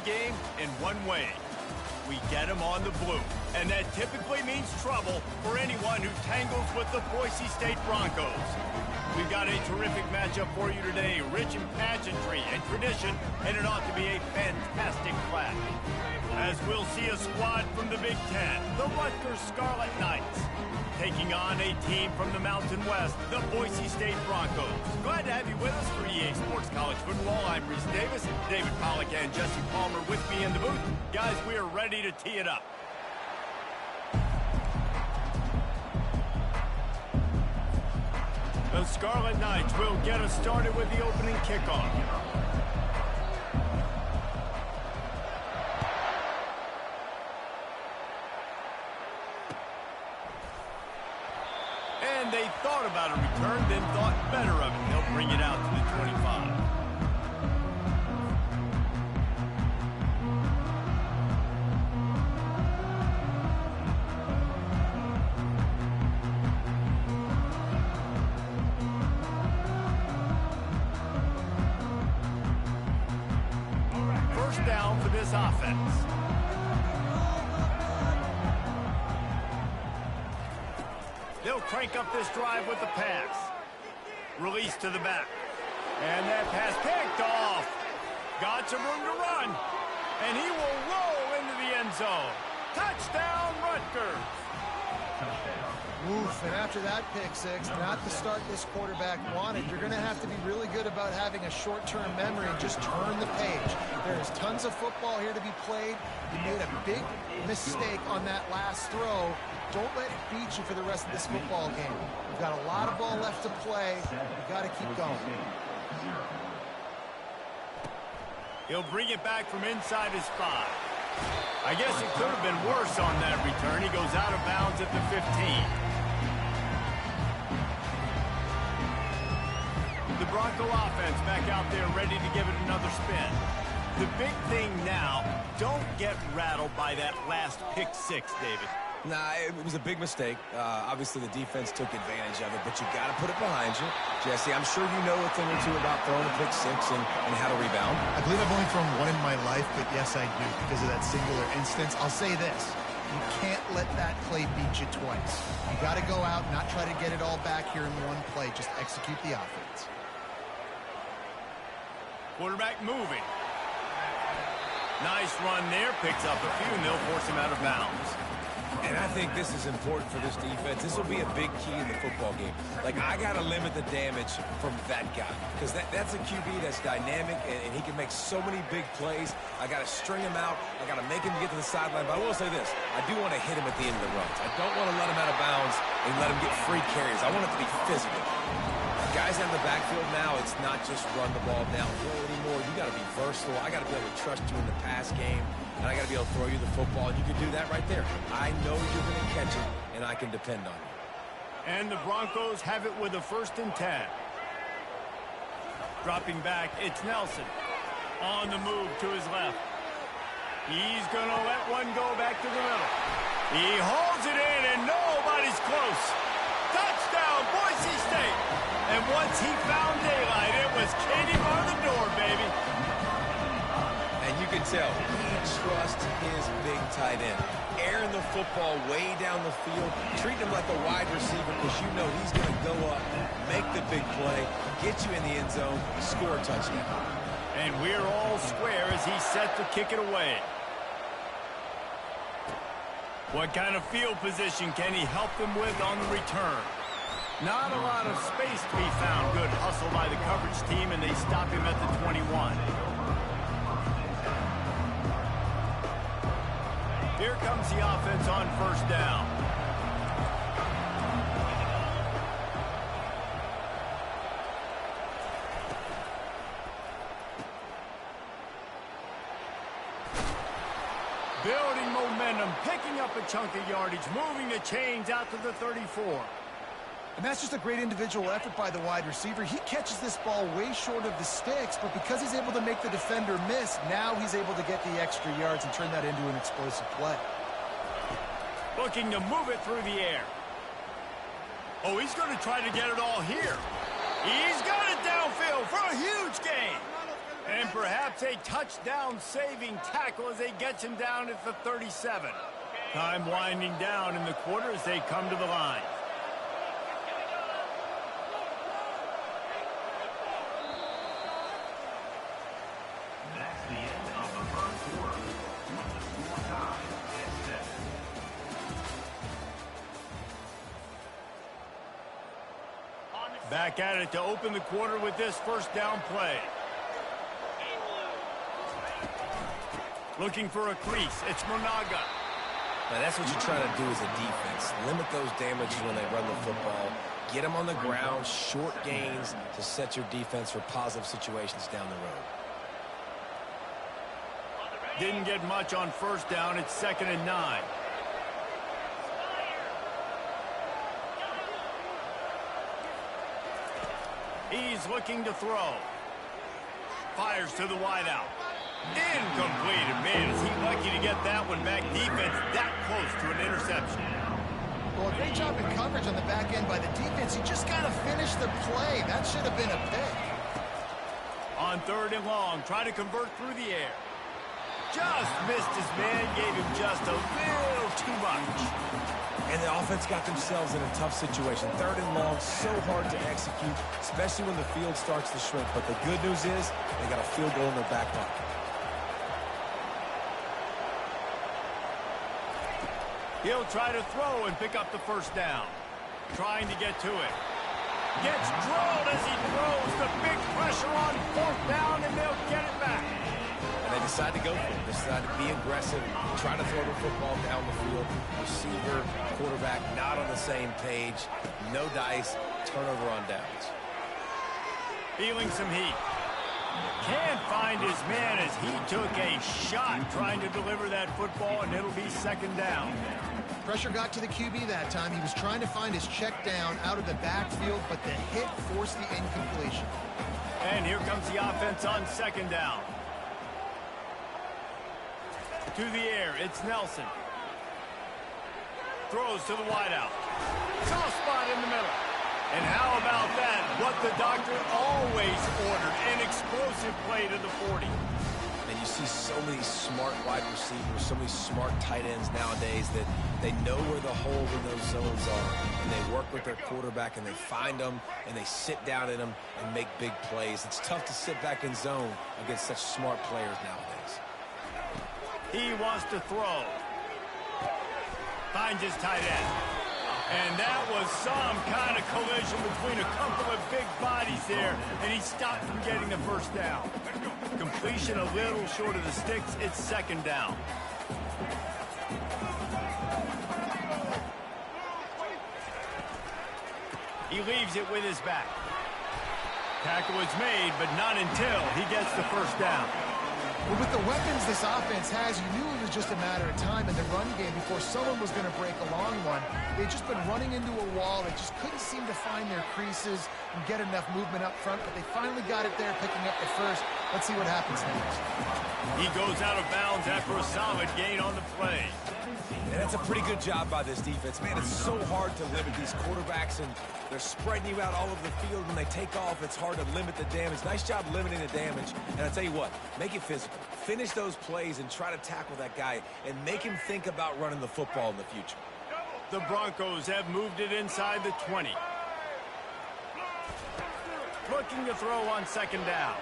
game in one way. We get them on the blue, and that typically means trouble for anyone who tangles with the Boise State Broncos. We've got a terrific matchup for you today, rich in pageantry and tradition, and it ought to be a fantastic clash. As we'll see a squad from the Big Ten, the Rutgers Scarlet Knights, taking on a team from the Mountain West, the Boise State Broncos. Glad to have you with us for EA Sports College Football. I'm Reese Davis, David Pollack and Jesse Palmer with me in the booth. Guys, we are ready to tee it up. The Scarlet Knights will get us started with the opening kickoff. And they thought about a return, then thought better of it. They'll bring it out to the 25. First down for this offense. They'll crank up this drive with the pass. Release to the back. And that pass picked off. Got some room to run. And he will roll into the end zone. Touchdown, Rutgers. Oof, and after that pick six, not the start this quarterback wanted. You're going to have to be really good about having a short-term memory and just turn the page. There's tons of football here to be played. You made a big mistake on that last throw. Don't let it beat you for the rest of this football game. You've got a lot of ball left to play. You've got to keep going. He'll bring it back from inside his 5. I guess it could have been worse on that return. He goes out of bounds at the 15. The Bronco offense back out there ready to give it another spin. The big thing now, don't get rattled by that last pick 6, David. Nah, it was a big mistake. Obviously, the defense took advantage of it, but you got to put it behind you. Jesse, I'm sure you know a thing or two about throwing a pick 6 and how to rebound. I believe I've only thrown one in my life, but yes, I do, because of that singular instance. I'll say this. You can't let that play beat you twice. You got to go out and not try to get it all back here in one play. Just execute the offense. Quarterback moving. Nice run there. Picks up a few, and they'll force him out of bounds. And I think this is important for this defense. This will be a big key in the football game. Like, I got to limit the damage from that guy because that's a QB that's dynamic, and he can make so many big plays. I got to string him out. I got to make him get to the sideline. But I will say this. I do want to hit him at the end of the runs. I don't want to let him out of bounds and let him get free carries. I want it to be physical. Guys in the backfield now, it's not just run the ball downhill anymore. You got to be versatile. I got to be able to trust you in the pass game, and I got to be able to throw you the football, and you can do that right there. I know you're going to catch it, and I can depend on you. And the Broncos have it with a 1st and 10. Dropping back, it's Nelson. On the move to his left. He's going to let one go back to the middle. He holds it in, and nobody's close. Touchdown, Boise State. And once he found daylight, it was Katie bar the door, baby. And you can tell he trusts his big tight end. Airing the football way down the field, treat him like a wide receiver because you know he's going to go up, make the big play, get you in the end zone, score a touchdown. And we're all square as he's set to kick it away. What kind of field position can he help them with on the return? Not a lot of space to be found. Good hustle by the coverage team, and they stop him at the 21. Here comes the offense on 1st down. Building momentum, picking up a chunk of yardage, moving the chains out to the 34. And that's just a great individual effort by the wide receiver. He catches this ball way short of the sticks, but because he's able to make the defender miss, now he's able to get the extra yards and turn that into an explosive play. Looking to move it through the air. Oh, he's going to try to get it all here. He's got it downfield for a huge gain. And perhaps a touchdown-saving tackle as they get him down at the 37. Time winding down in the quarter as they come to the line. That's the end of the first quarter. With the score tied at 7. Back at it to open the quarter with this first down play. Looking for a crease. It's Monaga. Now, that's what you try to do as a defense. Limit those damages when they run the football. Get them on the ground, short gains to set your defense for positive situations down the road. Didn't get much on first down. It's 2nd and 9. He's looking to throw. Fires to the wideout. Incomplete. And man, is he lucky to get that one back. Defense that close to an interception. Well, a great job in coverage on the back end by the defense. He just got to finish the play. That should have been a pick. On 3rd and long, try to convert through the air. Just missed his man, gave him just a little too much. And the offense got themselves in a tough situation. 3rd and long, so hard to execute, especially when the field starts to shrink. But the good news is they got a field goal in their back pocket. He'll try to throw and pick up the first down. Trying to get to it. Gets drilled as he throws. The big pressure on 4th down, and they'll get it back. And they decide to go for it. They decide to be aggressive, try to throw the football down the field. Receiver, quarterback, not on the same page. No dice, turnover on downs. Feeling some heat. Can't find his man as he took a shot trying to deliver that football, and it'll be 2nd down. Pressure got to the QB that time. He was trying to find his check down out of the backfield, but the hit forced the incompletion. And here comes the offense on 2nd down. To the air, it's Nelson. Throws to the wideout. Soft spot in the middle. And how about that? What the doctor always ordered, an explosive play to the 40. And you see so many smart wide receivers, so many smart tight ends nowadays that they know where the holes in those zones are. And they work with their quarterback, and they find them, and they sit down in them and make big plays. It's tough to sit back in zone against such smart players nowadays. He wants to throw. Finds his tight end. And that was some kind of collision between a couple of big bodies there, and he stopped from getting the first down. Completion a little short of the sticks. It's 2nd down. He leaves it with his back. Tackle is made, but not until he gets the first down. Well, with the weapons this offense has, you knew it was just a matter of time in the run game before someone was going to break a long one. They'd just been running into a wall. They just couldn't seem to find their creases and get enough movement up front, but they finally got it there, picking up the first. Let's see what happens next. He goes out of bounds after a solid gain on the play. And that's a pretty good job by this defense. Man, it's so hard to limit these quarterbacks, and they're spreading you out all over the field. When they take off, it's hard to limit the damage. Nice job limiting the damage. And I'll tell you what, make it physical. Finish those plays and try to tackle that guy and make him think about running the football in the future. The Broncos have moved it inside the 20. Looking to throw on 2nd down.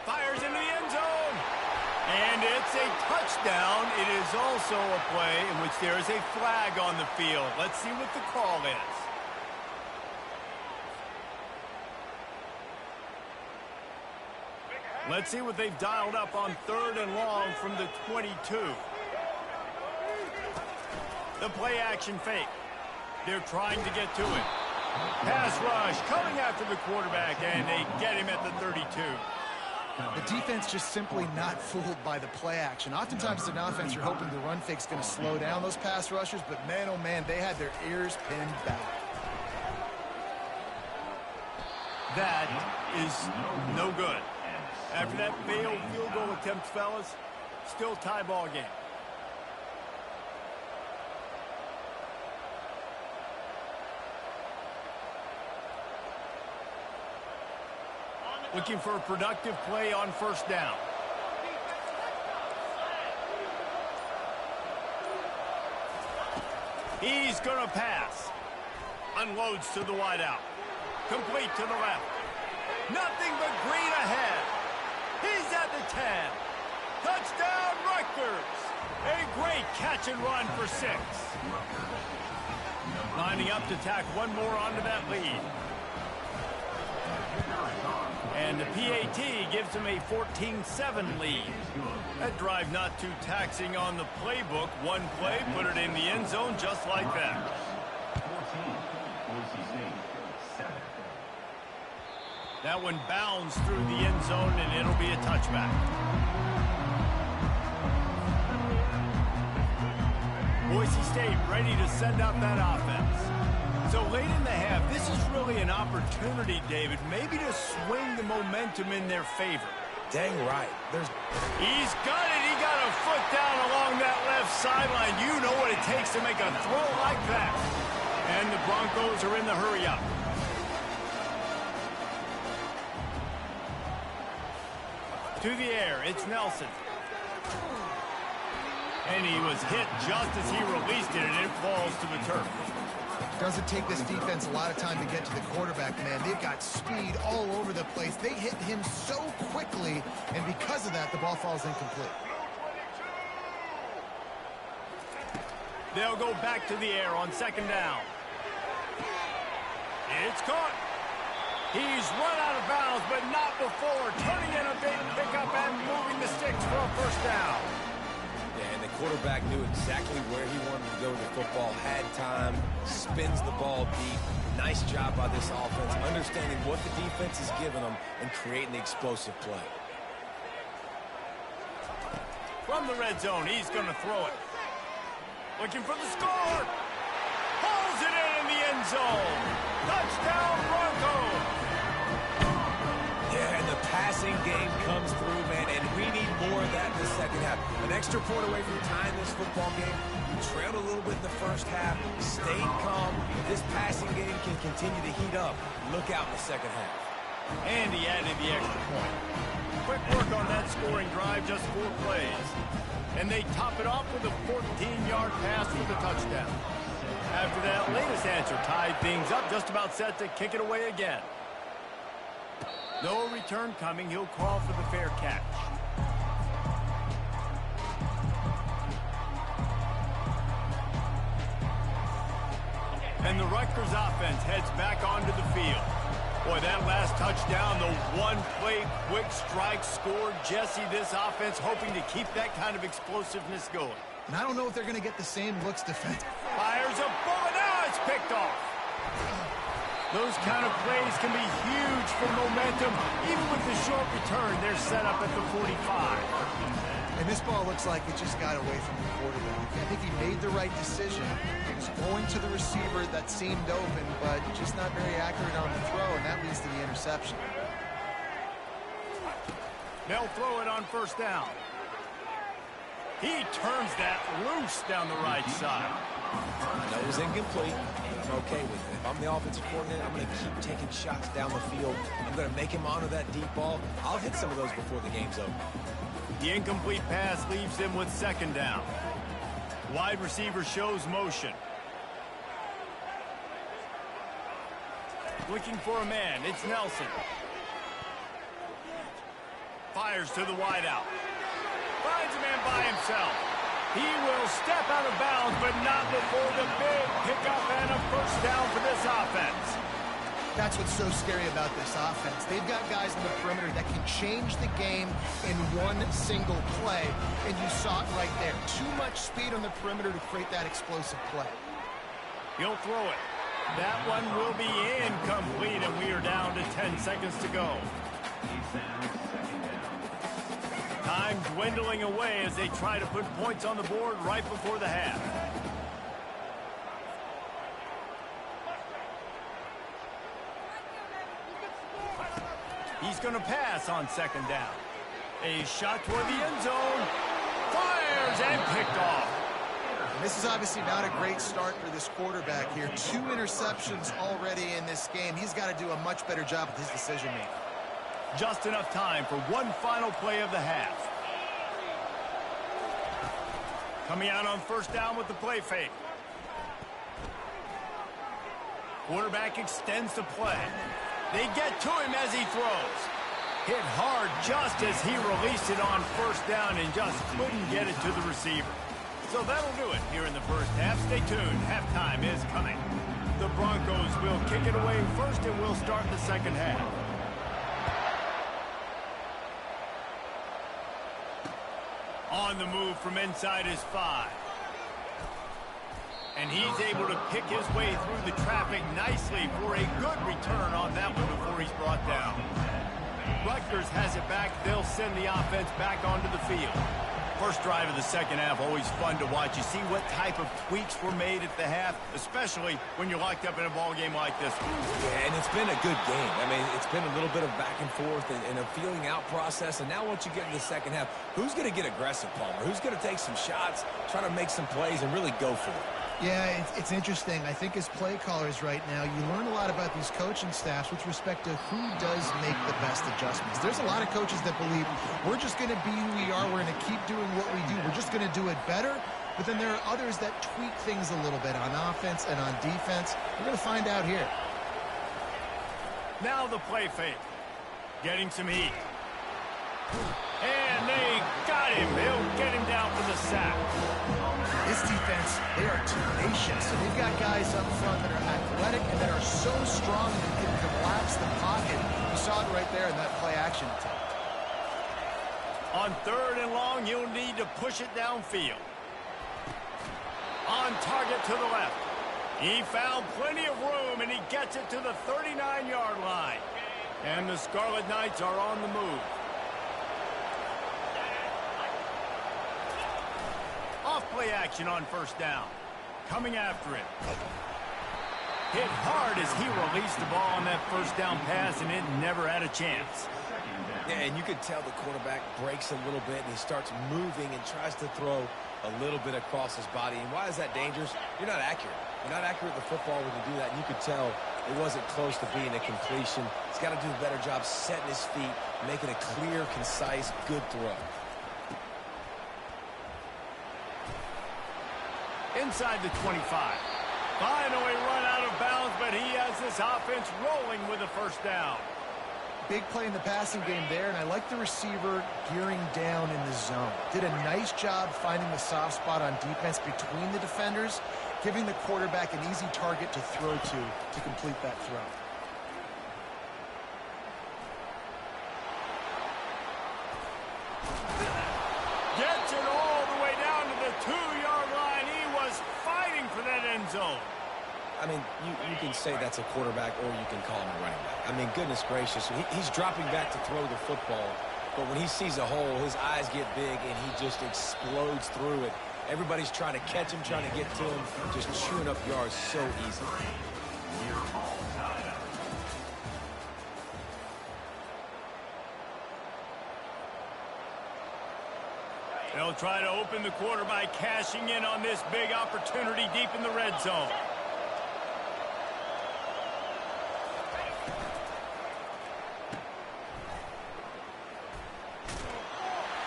Fires into the end zone. And it's a touchdown. It is also a play in which there is a flag on the field. Let's see what the call is. Let's see what they've dialed up on 3rd and long from the 22. The play action fake. They're trying to get to it. Pass rush coming after the quarterback, and they get him at the 32. The defense just simply not fooled by the play action. Oftentimes as an offense, you're hoping the run fake's going to slow down those pass rushers, but man, oh man, they had their ears pinned back. That is no good. After that failed field goal attempt, fellas, still tie ball game. Looking for a productive play on first down. He's going to pass. Unloads to the wideout. Complete to the left. Nothing but green ahead. He's at the 10. Touchdown, Rutgers. A great catch and run for 6. Lining up to tack one more onto that lead. And the PAT gives him a 14-7 lead. That drive not too taxing on the playbook. One play, put it in the end zone just like that. 14, Boise State, 7. That one bounds through the end zone, and it'll be a touchback. Boise State ready to send out that offense. So late in the half, this is really an opportunity, David, maybe to swing the momentum in their favor. Dang right. He's got it. He got a foot down along that left sideline. You know what it takes to make a throw like that. And the Broncos are in the hurry up. To the air, it's Nelson. And he was hit just as he released it, and it falls to the turf. Doesn't take this defense a lot of time to get to the quarterback, man. They've got speed all over the place. They hit him so quickly, and because of that, the ball falls incomplete. They'll go back to the air on second down. It's caught. He's run out of bounds, but not before turning in a big pickup and moving the sticks for a first down. Yeah, and the quarterback knew exactly where he wanted to go with the football, had time, spins the ball deep. Nice job by this offense, understanding what the defense is giving them and creating the explosive play. From the red zone, he's going to throw it. Looking for the score. Pulls it in the end zone. Touchdown, Broncos. Yeah, and the passing game comes through, man, and we need more of that in the second half. An extra point away from tying this football game. We trailed a little bit in the first half, stayed calm. This passing game can continue to heat up. Look out in the second half. And he added the extra point. Quick work on that scoring drive, just 4 plays. And they top it off with a 14-yard pass for the touchdown. After that latest answer tied things up, just about set to kick it away again. No return coming. He'll call for the fair catch. And the Rutgers offense heads back onto the field. Boy, that last touchdown, the one-play quick strike scored. Jesse, this offense hoping to keep that kind of explosiveness going. And I don't know if they're going to get the same looks defensively. Fires a bullet. Now it's picked off. Those kind of plays can be huge for momentum. Even with the short return, they're set up at the 45. And this ball looks like it just got away from the quarterback. I think he made the right decision. He was going to the receiver that seemed open, but just not very accurate on the throw, and that leads to the interception. They'll throw it on first down. He turns that loose down the right side. That was incomplete. I'm okay with it. If I'm the offensive coordinator, I'm going to keep taking shots down the field. I'm going to make him honor that deep ball. I'll hit some of those before the game's over. The incomplete pass leaves him with second down. Wide receiver shows motion. Looking for a man. It's Nelson. Fires to the wideout. Finds a man by himself. He will step out of bounds, but not before the big pickup and a first down for this offense. That's what's so scary about this offense. They've got guys in the perimeter that can change the game in one single play, and you saw it right there. Too much speed on the perimeter to create that explosive play. He'll throw it. That one will be incomplete, and we are down to 10 seconds to go. Time dwindling away as they try to put points on the board right before the half. He's going to pass on second down. A shot toward the end zone. Fires and picked off. And this is obviously not a great start for this quarterback here. 2 interceptions already in this game. He's got to do a much better job with his decision-making. Just enough time for one final play of the half. Coming out on first down with the play fake. Quarterback extends the play. They get to him as he throws. Hit hard just as he released it on first down and just couldn't get it to the receiver. So that'll do it here in the first half. Stay tuned. Halftime is coming. The Broncos will kick it away first, and we'll start the second half. On the move from inside his 5. And he's able to pick his way through the traffic nicely for a good return on that one before he's brought down. Rutgers has it back. They'll send the offense back onto the field. First drive of the second half, always fun to watch. You see what type of tweaks were made at the half, especially when you're locked up in a ball game like this. Yeah, and it's been a good game. I mean, it's been a little bit of back and forth and a feeling out process. And now once you get in the second half, who's going to get aggressive, Palmer? Who's going to take some shots, try to make some plays, and really go for it? Yeah, it's interesting. I think as play callers right now, you learn a lot about these coaching staffs with respect to who does make the best adjustments. There's a lot of coaches that believe we're just going to be who we are. We're going to keep doing what we do. We're just going to do it better. But then there are others that tweak things a little bit on offense and on defense. We're going to find out here. Now the play fake. Getting some heat. And they got him. They'll get him down for the sack. This defense, they are tenacious. So they've got guys up front that are athletic and that are so strong that they can collapse the pocket. You saw it right there in that play action attempt. On third and long, you'll need to push it downfield. On target to the left. He found plenty of room, and he gets it to the 39-yard line. And the Scarlet Knights are on the move. Off play action on first down. Coming after it. Hit hard as he released the ball on that first down pass, and it never had a chance. Yeah, and you can tell the quarterback breaks a little bit, and he starts moving and tries to throw a little bit across his body. And why is that dangerous? You're not accurate. You're not accurate with the football when you do that. And you could tell it wasn't close to being a completion. He's got to do a better job setting his feet, making a clear, concise, good throw. Inside the 25. Finally run out of bounds, but he has this offense rolling with a first down. Big play in the passing game there, and I like the receiver gearing down in the zone. Did a nice job finding the soft spot on defense between the defenders, giving the quarterback an easy target to throw to complete that throw. Gets it all the way down to the 2-yard line. He was fighting for that end zone. I mean, you can say that's a quarterback or you can call him a running back. I mean, goodness gracious, he's dropping back to throw the football, but when he sees a hole, his eyes get big and he just explodes through it. Everybody's trying to catch him, trying to get to him, just chewing up yards so easily. They'll try to open the quarter by cashing in on this big opportunity deep in the red zone.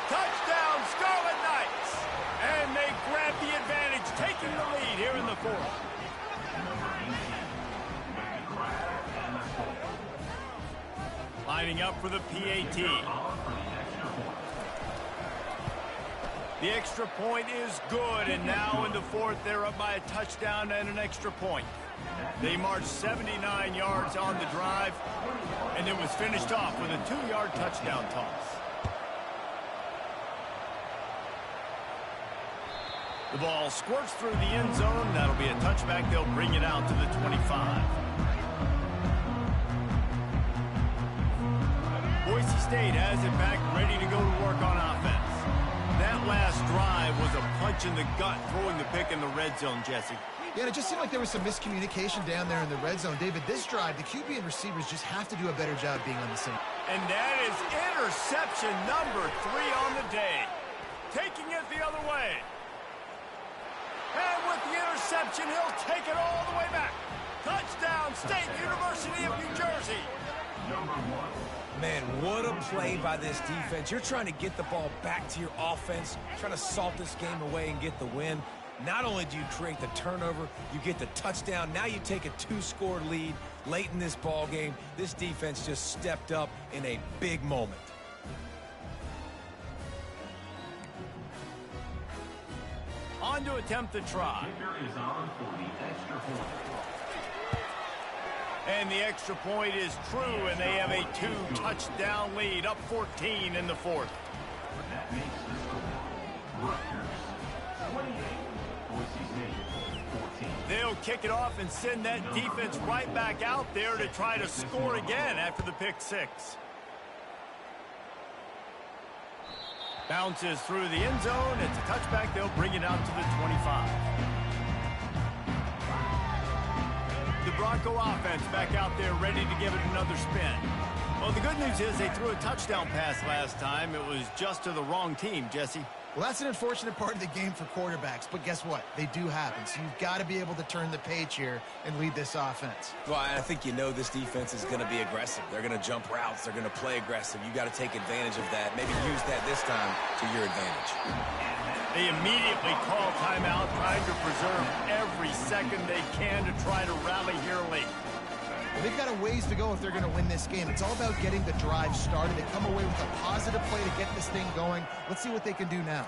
Touchdown, Scarlet Knights! And they grab the advantage, taking the lead here in the fourth. Lining up for the PAT. The extra point is good, and now in the fourth, they're up by a touchdown and an extra point. They marched 79 yards on the drive, and it was finished off with a 2-yard touchdown toss. The ball squirts through the end zone. That'll be a touchback. They'll bring it out to the 25. Boise State has it back, ready to go to work on offense. That last drive was a punch in the gut, throwing the pick in the red zone, Jesse. Yeah, it just seemed like there was some miscommunication down there in the red zone. David, this drive, the QB and receivers just have to do a better job being on the same. And that is interception number 3 on the day. Taking it the other way. And with the interception, he'll take it all the way back. Touchdown, State University of New Jersey. Number 1. Man, what a play by this defense. You're trying to get the ball back to your offense, trying to salt this game away and get the win. Not only do you create the turnover, you get the touchdown. Now you take a 2-score lead late in this ball game. This defense just stepped up in a big moment. On to attempt the try. Kicker is on for the extra point. And the extra point is true, and they have a 2-touchdown lead, up 14 in the fourth. That makes the score Rutgers 28, Boise State 14. They'll kick it off and send that defense right back out there to try to score again after the pick six. Bounces through the end zone. It's a touchback. They'll bring it out to the 25. The Bronco offense back out there ready to give it another spin. Well, the good news is they threw a touchdown pass last time. It was just to the wrong team, Jesse. Well, that's an unfortunate part of the game for quarterbacks, but guess what? They do happen, so you've got to be able to turn the page here and lead this offense. Well, I think you know this defense is going to be aggressive. They're going to jump routes. They're going to play aggressive. You got to take advantage of that. Maybe use that this time to your advantage. They immediately call timeout, trying to preserve every second they can to try to rally here late. Well, they've got a ways to go if they're going to win this game. It's all about getting the drive started. They come away with a positive play to get this thing going. Let's see what they can do now.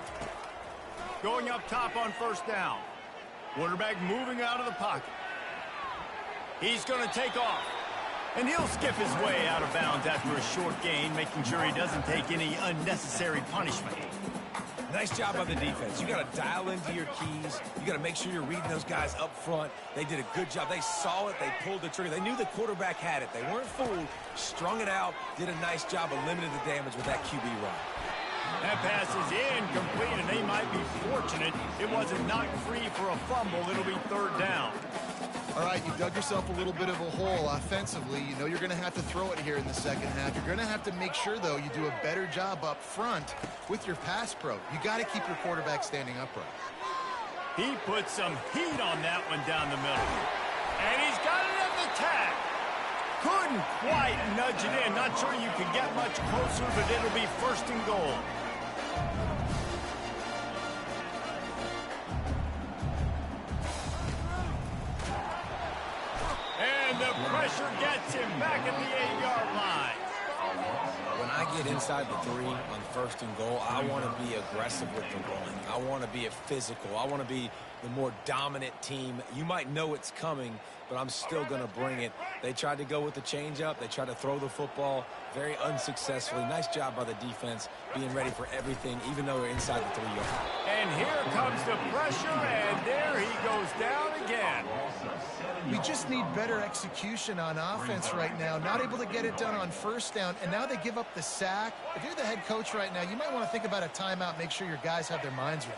Going up top on first down. Quarterback moving out of the pocket. He's going to take off. And he'll skip his way out of bounds after a short gain, making sure he doesn't take any unnecessary punishment. Nice job by the defense. You got to dial into your keys. You got to make sure you're reading those guys up front. They did a good job. They saw it. They pulled the trigger. They knew the quarterback had it. They weren't fooled. Strung it out. Did a nice job of limiting the damage with that QB run. That pass is incomplete, and they might be fortunate it wasn't knocked free for a fumble. It'll be third down. All right, you dug yourself a little bit of a hole offensively. You know you're going to have to throw it here in the second half. You're going to have to make sure, though, you do a better job up front with your pass pro. You got to keep your quarterback standing upright. He put some heat on that one down the middle. And he's got it at the tag. Couldn't quite nudge it in. Not sure you can get much closer, but it'll be first and goal. And the pressure gets him back at the 8-yard line. When I get inside the 3 on first and goal, I want to be aggressive with the run. I want to be physical. I want to be the more dominant team. You might know it's coming, but I'm still going to bring it. They tried to go with the changeup. They tried to throw the football very unsuccessfully. Nice job by the defense being ready for everything, even though they're inside the 3-yard. And here comes the pressure, and there he goes down again. We just need better execution on offense right now. Not able to get it done on first down, and now they give up the sack. If you're the head coach right now, you might want to think about a timeout, make sure your guys have their minds right.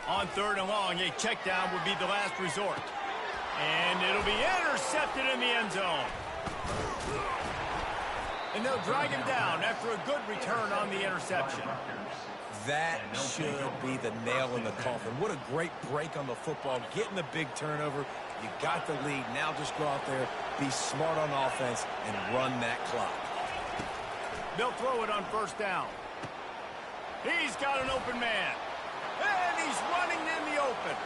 On third and long, a check down would be the last resort. And it'll be intercepted in the end zone. And they'll drag him down after a good return on the interception. That should be the nail in the coffin. What a great break on the football, getting the big turnover. You got the lead. Now just go out there, be smart on offense, and run that clock. They'll throw it on first down. He's got an open man. And he's running in the open.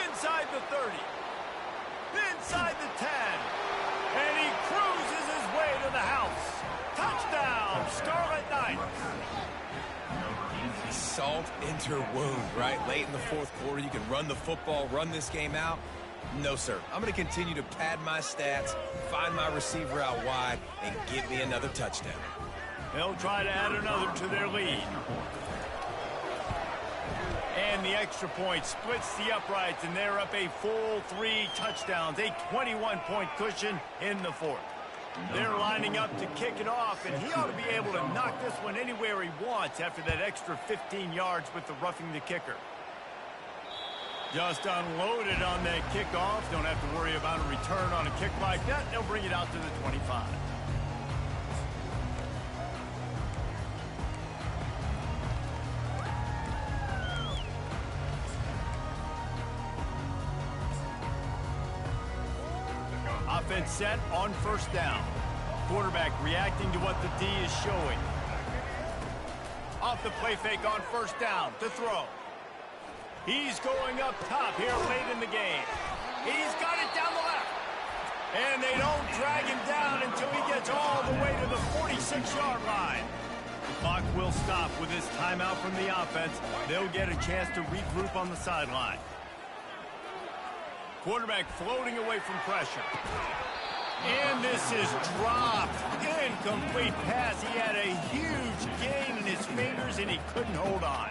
Inside the 30. Inside the 10. And he cruises his way to the house. Touchdown, Scarlet Knights. Salt into her wound, right? Late in the fourth quarter, you can run the football, run this game out. No, sir. I'm going to continue to pad my stats, find my receiver out wide, and get me another touchdown. They'll try to add another to their lead. And the extra point splits the uprights, and they're up a full 3 touchdowns, a 21-point cushion in the fourth. They're lining up to kick it off, and he ought to be able to knock this one anywhere he wants after that extra 15 yards with the roughing the kicker. Just unloaded on that kickoff. Don't have to worry about a return on a kick like that. They'll bring it out to the 25. Offense set on first down. quarterback reacting to what the D is showing. Off the play fake on first down to throw. He's going up top here late in the game. He's got it down the left. And they don't drag him down until he gets all the way to the 46-yard line. The clock will stop with this timeout from the offense. They'll get a chance to regroup on the sideline. Quarterback floating away from pressure. And this is dropped. Incomplete pass. He had a huge gain in his fingers, and he couldn't hold on.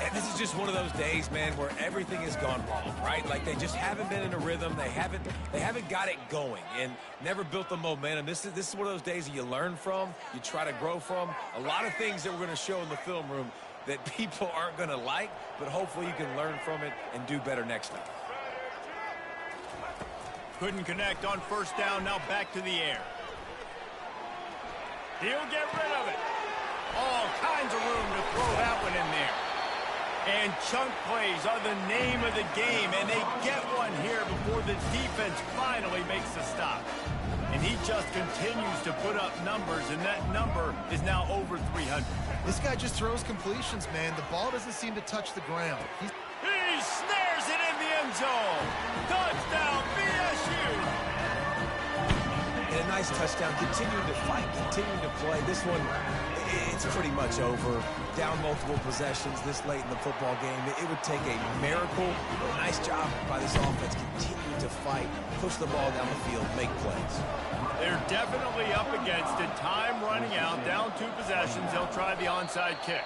And this is just one of those days, man, where everything has gone wrong, right? Like they just haven't been in a rhythm. They haven't got it going and never built the momentum. This is one of those days that you learn from, you try to grow from. A lot of things that we're going to show in the film room that people aren't going to like, but hopefully you can learn from it and do better next time. Couldn't connect on first down. Now back to the air. He'll get rid of it. All kinds of room to throw that one in there. And chunk plays are the name of the game, and they get one here before the defense finally makes the stop. And he just continues to put up numbers, and that number is now over 300. This guy just throws completions, man. The ball doesn't seem to touch the ground. He snares it in the end zone. Touchdown, BSU. And a nice touchdown. Continuing to fight, continuing to play. This one, it's pretty much over. Down multiple possessions this late in the football game. It would take a miracle. A nice job by this offense. Continue to fight, push the ball down the field, make plays. They're definitely up against it. Time running out. Down 2 possessions. They'll try the onside kick.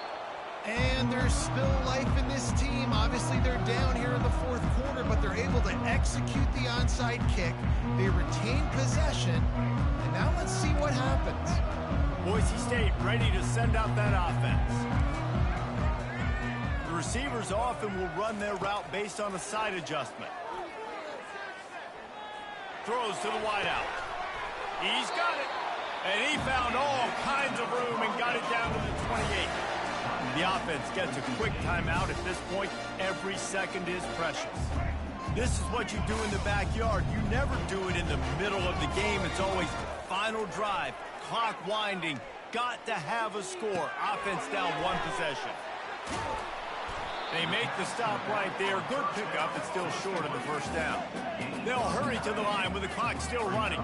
And there's still life in this team. Obviously, they're down here in the fourth quarter, but they're able to execute the onside kick. They retain possession. And now let's see what happens. Boise State ready to send out that offense. The receivers often will run their route based on a side adjustment. Throws to the wideout. He's got it. And he found all kinds of room and got it down to the 28. The offense gets a quick timeout. At this point, every second is precious. This is what you do in the backyard. You never do it in the middle of the game. It's always final drive, clock winding, got to have a score. Offense down 1 possession. They make the stop right there. Good pickup. It's still short of the first down. They'll hurry to the line with the clock still running.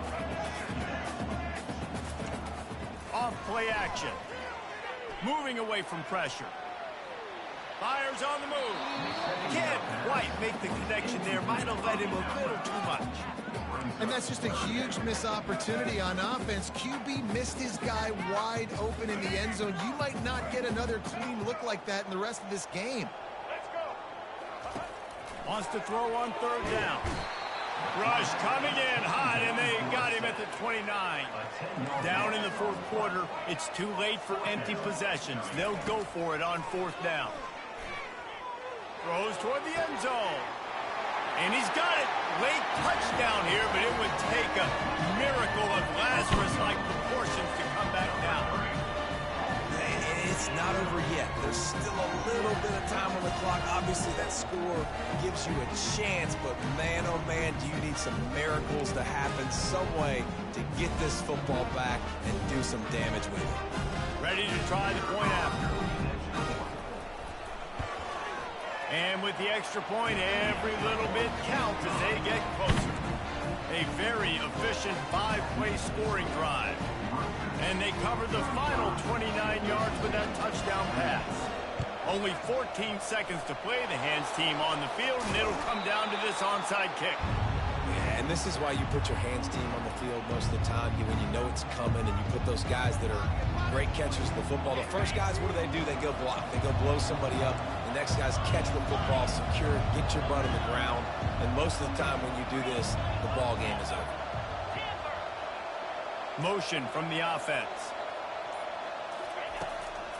Off play action. Moving away from pressure. Fires on the move. Can't quite make the connection there. Might have led him a little too much. And that's just a huge missed opportunity on offense. QB missed his guy wide open in the end zone. You might not get another clean look like that in the rest of this game. Wants to throw on third down. Rush coming in hot, and they got him at the 29. Down in the fourth quarter, it's too late for empty possessions. They'll go for it on fourth down. Throws toward the end zone. And he's got it. Late touchdown here, but it would take a miracle of Lazarus-like proportions to come back down. It's not over yet. There's still a little bit of time on the clock. Obviously, that score gives you a chance, but man, oh man, do you need some miracles to happen some way to get this football back and do some damage with it. Ready to try the point after. And with the extra point, every little bit counts as they get closer. A very efficient 5-play scoring drive. And they covered the final 29 yards with that touchdown pass. Only 14 seconds to play. The hands team on the field, and it'll come down to this onside kick. Yeah, and this is why you put your hands team on the field most of the time, when you know it's coming, and you put those guys that are great catchers of the football. The first guys, what do? They go block. They go blow somebody up. The next guys catch the football, secure it, get your butt on the ground. And most of the time when you do this, the ball game is over. Motion from the offense.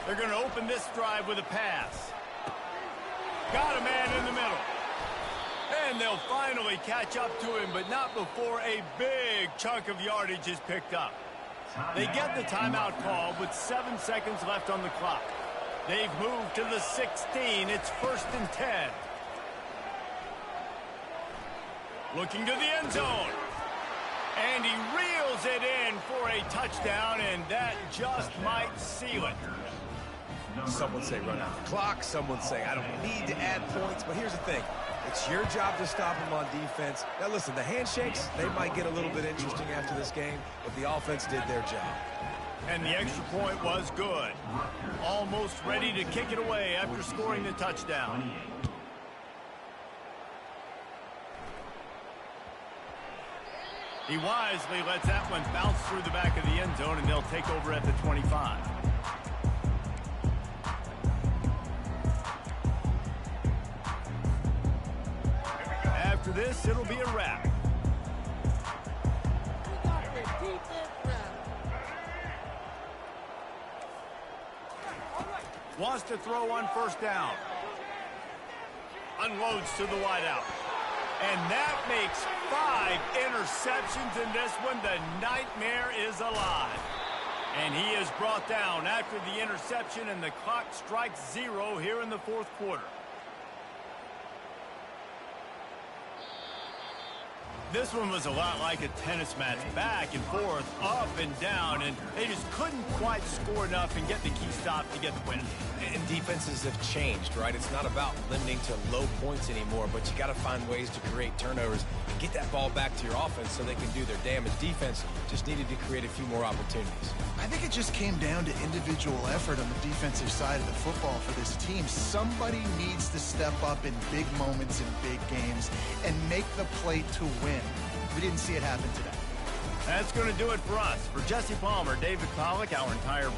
They're going to open this drive with a pass. Got a man in the middle. And they'll finally catch up to him, but not before a big chunk of yardage is picked up. They get the timeout call with 7 seconds left on the clock. They've moved to the 16. It's 1st and 10. Looking to the end zone. And he reels it in for a touchdown, and that just might seal it. Some would say run out the clock. Some would say I don't need to add points. But here's the thing. It's your job to stop them on defense. Now, listen, the handshakes, they might get a little bit interesting after this game, but the offense did their job. And the extra point was good. Almost ready to kick it away after scoring the touchdown. He wisely lets that one bounce through the back of the end zone, and they'll take over at the 25. After this, it'll be a wrap. Wants to throw on first down. Unloads to the wideout. And that makes 5 interceptions in this one. The nightmare is alive. And he is brought down after the interception, and the clock strikes 0 here in the fourth quarter. This one was a lot like a tennis match, back and forth, up and down, and they just couldn't quite score enough and get the key stop to get the win. And defenses have changed, right? It's not about limiting to low points anymore, but you got to find ways to create turnovers and get that ball back to your offense so they can do their damage. Defense just needed to create a few more opportunities. I think it just came down to individual effort on the defensive side of the football for this team. Somebody needs to step up in big moments in big games and make the play to win. We didn't see it happen today. That's going to do it for us. For Jesse Palmer, David Pollack, our entire